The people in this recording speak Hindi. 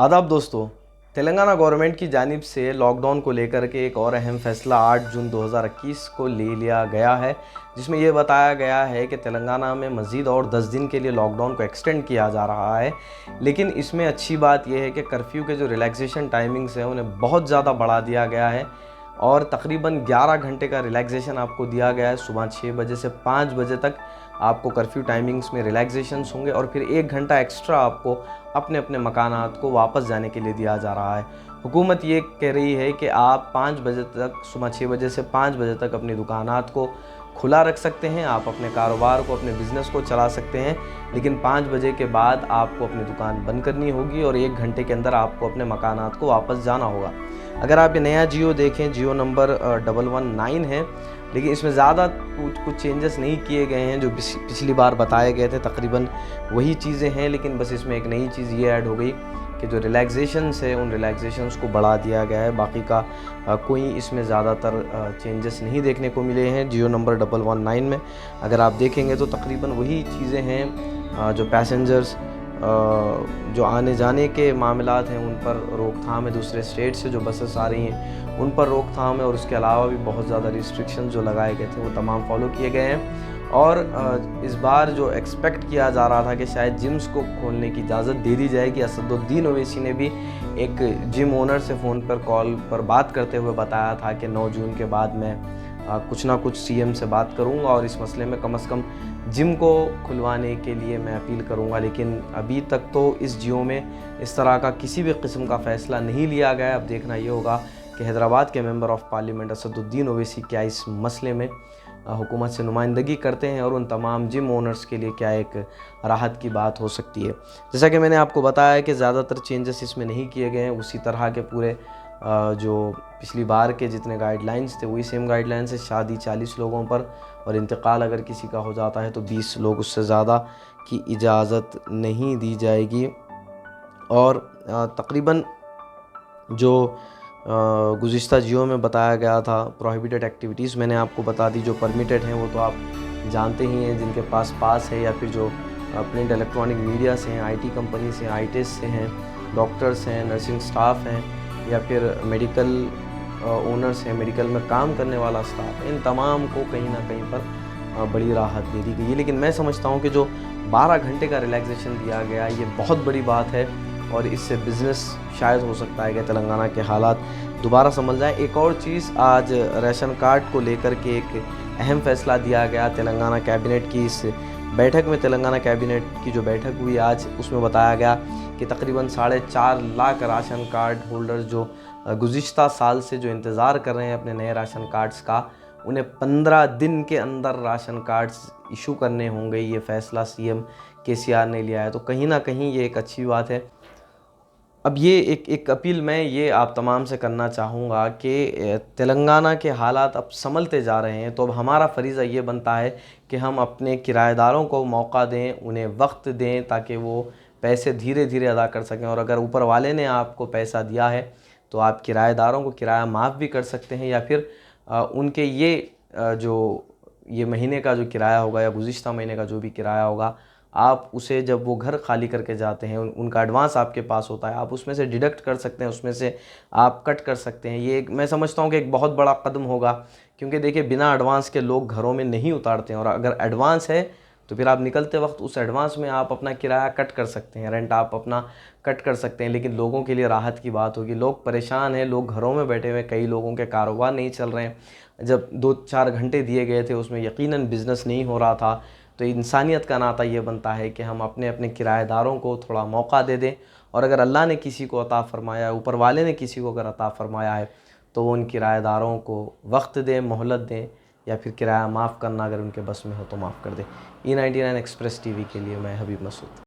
आदाब दोस्तों। तेलंगाना गवर्नमेंट की जानिब से लॉकडाउन को लेकर के एक और अहम फैसला 8 जून 2021 को ले लिया गया है, जिसमें ये बताया गया है कि तेलंगाना में मज़ीद और 10 दिन के लिए लॉकडाउन को एक्सटेंड किया जा रहा है। लेकिन इसमें अच्छी बात यह है कि कर्फ्यू के जो रिलैक्सेशन टाइमिंग्स हैं उन्हें बहुत ज़्यादा बढ़ा दिया गया है और तकरीबन 11 घंटे का रिलैक्सेशन आपको दिया गया है। सुबह 6 बजे से 5 बजे तक आपको कर्फ्यू टाइमिंग्स में रिलैक्सेशंस होंगे और फिर 1 घंटा एक्स्ट्रा आपको अपने अपने मकानात को वापस जाने के लिए दिया जा रहा है। हुकूमत ये कह रही है कि आप 5 बजे तक, सुबह 6 बजे से 5 बजे तक अपनी दुकानात को खुला रख सकते हैं, आप अपने कारोबार को, अपने बिज़नेस को चला सकते हैं, लेकिन 5 बजे के बाद आपको अपनी दुकान बंद करनी होगी और 1 घंटे के अंदर आपको अपने मकानात को वापस जाना होगा। अगर आप ये नया जियो देखें, जियो नंबर 119 है, लेकिन इसमें ज़्यादा कुछ चेंजेस नहीं किए गए हैं। जो पिछली बार बताए गए थे तकरीबन वही चीज़ें हैं, लेकिन बस इसमें एक नई चीज़ ये ऐड हो गई कि जो रिलैक्सेशंस है उन रिलैक्सेशंस को बढ़ा दिया गया है। बाकी का कोई इसमें ज़्यादातर चेंजेस नहीं देखने को मिले हैं। जियो नंबर 119 में अगर आप देखेंगे तो तकरीबन वही चीज़ें हैं। जो पैसेंजर्स जो आने जाने के मामलात हैं उन पर रोकथाम है, दूसरे स्टेट से जो बसेस आ रही हैं उन पर रोकथाम है, और उसके अलावा भी बहुत ज़्यादा रिस्ट्रिक्शन जो लगाए गए थे वो तमाम फॉलो किए गए हैं। और इस बार जो एक्सपेक्ट किया जा रहा था कि शायद जिम्स को खोलने की इजाज़त दे दी जाएगी, असदुद्दीन ओवैसी ने भी एक जिम ओनर से फ़ोन पर कॉल पर बात करते हुए बताया था कि 9 जून के बाद मैं कुछ ना कुछ सीएम से बात करूंगा और इस मसले में कम से कम जिम को खुलवाने के लिए मैं अपील करूंगा। लेकिन अभी तक तो इस जियो में इस तरह का किसी भी किस्म का फ़ैसला नहीं लिया गया। अब देखना ये होगा कि हैदराबाद के member of parliament Asaduddin Owaisi क्या इस मसले में हुकूमत से नुमाइंदगी करते हैं और उन तमाम जिम ओनर्स के लिए क्या एक राहत की बात हो सकती है। जैसा कि मैंने आपको बताया कि ज़्यादातर चेंजेस इसमें नहीं किए गए हैं, उसी तरह के पूरे जो पिछली बार के जितने गाइडलाइंस थे वही सेम गाइडलाइंस है। शादी 40 लोगों पर और इंतकाल अगर किसी का हो जाता है तो 20 लोग, उससे ज़्यादा की इजाज़त नहीं दी जाएगी। और तकरीबन जो गुज़िश्ता जियो में बताया गया था प्रोहिबिटेड एक्टिविटीज़ मैंने आपको बता दी। जो परमिटेड हैं वो तो आप जानते ही हैं, जिनके पास है, या फिर जो प्रिंट इलेक्ट्रॉनिक मीडिया से हैं, आईटी कंपनी से, आईटीएस से हैं, डॉक्टर्स हैं, नर्सिंग स्टाफ हैं, या फिर मेडिकल ओनर्स हैं, मेडिकल में काम करने वाला स्टाफ है, इन तमाम को कहीं ना कहीं पर बड़ी राहत दे दी गई है। लेकिन मैं समझता हूँ कि जो 12 घंटे का रिलैक्सेशन दिया गया ये बहुत बड़ी बात है और इससे बिज़नेस शायद हो सकता है कि तेलंगाना के हालात दोबारा संभल जाए। एक और चीज़, आज राशन कार्ड को लेकर के एक अहम फ़ैसला दिया गया तेलंगाना कैबिनेट की इस बैठक में। तेलंगाना कैबिनेट की जो बैठक हुई आज, उसमें बताया गया कि तकरीबन 4.5 लाख राशन कार्ड होल्डर्स जो गुज़िश्ता साल से जो इंतज़ार कर रहे हैं अपने नए राशन कार्ड्स का, उन्हें 15 दिन के अंदर राशन कार्ड्स इशू करने होंगे। ये फ़ैसला सीएम केसीआर ने लिया है, तो कहीं ना कहीं ये एक अच्छी बात है। अब ये एक अपील मैं ये आप तमाम से करना चाहूँगा कि तेलंगाना के हालात अब संभलते जा रहे हैं, तो अब हमारा फ़रीज़ा ये बनता है कि हम अपने किराएदारों को मौका दें, उन्हें वक्त दें, ताकि वो पैसे धीरे धीरे अदा कर सकें। और अगर ऊपर वाले ने आपको पैसा दिया है तो आप किराएदारों को किराया माफ़ भी कर सकते हैं, या फिर उनके जो ये महीने का जो किराया होगा या गुज़िश्ता महीने का जो भी किराया होगा, आप उसे जब वो घर खाली करके जाते हैं उनका एडवांस आपके पास होता है, आप उसमें से डिडक्ट कर सकते हैं, उसमें से आप कट कर सकते हैं। ये मैं समझता हूँ कि एक बहुत बड़ा कदम होगा, क्योंकि देखिए बिना एडवांस के लोग घरों में नहीं उतारते हैं, और अगर एडवांस है तो फिर आप निकलते वक्त उस एडवांस में आप अपना किराया कट कर सकते हैं, रेंट आप अपना कट कर सकते हैं। लेकिन लोगों के लिए राहत की बात होगी। लोग परेशान हैं, लोग घरों में बैठे हुए, कई लोगों के कारोबार नहीं चल रहे हैं। जब 2-4 घंटे दिए गए थे उसमें यकीनन बिज़नेस नहीं हो रहा था, तो इंसानियत का नाता ये बनता है कि हम अपने अपने किराएदारों को थोड़ा मौका दे दें, और अगर अल्लाह ने किसी को अता फ़रमाया है, ऊपर वाले ने किसी को अगर अता फ़रमाया है, तो वो उन किराएदारों को वक्त दें, मोहलत दें, या फिर किराया माफ़ करना अगर उनके बस में हो तो माफ़ कर दें। E99 एक्सप्रेस टीवी के लिए मैं हबीब मसूद।